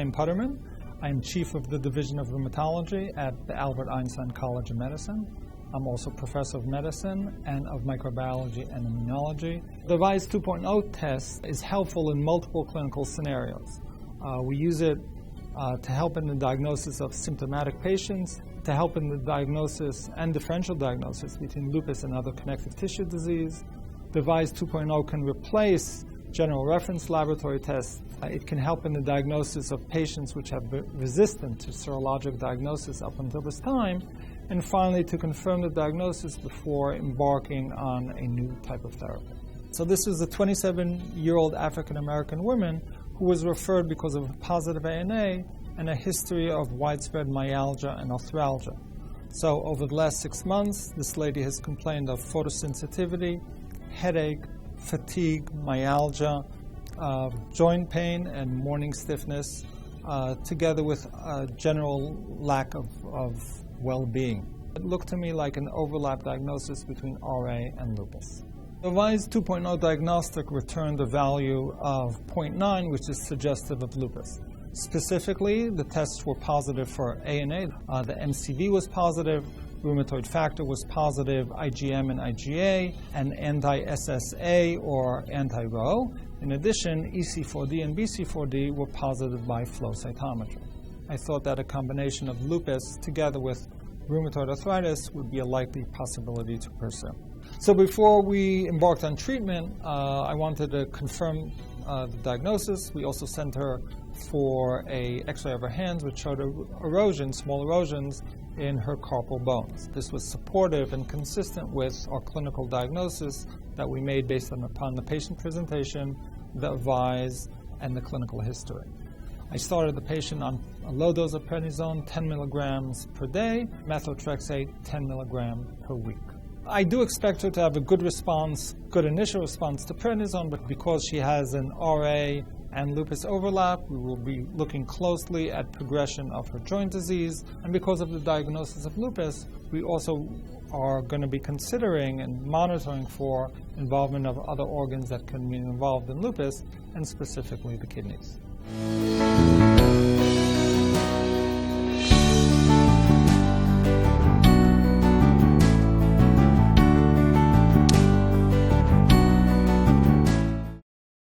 I'm Putterman. I'm Chief of the Division of Rheumatology at the Albert Einstein College of Medicine. I'm also Professor of Medicine and of Microbiology and Immunology. The RISE 2.0 test is helpful in multiple clinical scenarios. We use it to help in the diagnosis of symptomatic patients, to help in the diagnosis and differential diagnosis between lupus and other connective tissue disease. The RISE 2.0 can replace general reference laboratory tests. It can help in the diagnosis of patients which have been resistant to serologic diagnosis up until this time, and finally to confirm the diagnosis before embarking on a new type of therapy. So this was a 27-year-old African-American woman who was referred because of a positive ANA and a history of widespread myalgia and arthralgia. So over the last 6 months, this lady has complained of photosensitivity, headache, fatigue, myalgia, joint pain, and morning stiffness, together with a general lack of well-being. It looked to me like an overlap diagnosis between RA and lupus. The RISE 2.0 diagnostic returned a value of 0.9, which is suggestive of lupus. Specifically, the tests were positive for ANA, the MCV was positive, rheumatoid factor was positive, IgM and IgA, and anti-SSA or anti-Rho. In addition, EC4D and BC4D were positive by flow cytometry. I thought that a combination of lupus together with rheumatoid arthritis would be a likely possibility to pursue. So before we embarked on treatment, I wanted to confirm the diagnosis. We also sent her for an X-ray of her hands, which showed erosions, small erosions, in her carpal bones. This was supportive and consistent with our clinical diagnosis that we made based upon the patient presentation, the RISE, and the clinical history. I started the patient on a low dose of prednisone, 10 milligrams per day, methotrexate, 10 milligrams per week. I do expect her to have a good response, good initial response to prednisone, but because she has an RA and lupus overlap, we will be looking closely at progression of her joint disease. And because of the diagnosis of lupus, we also are going to be considering and monitoring for involvement of other organs that can be involved in lupus, and specifically the kidneys.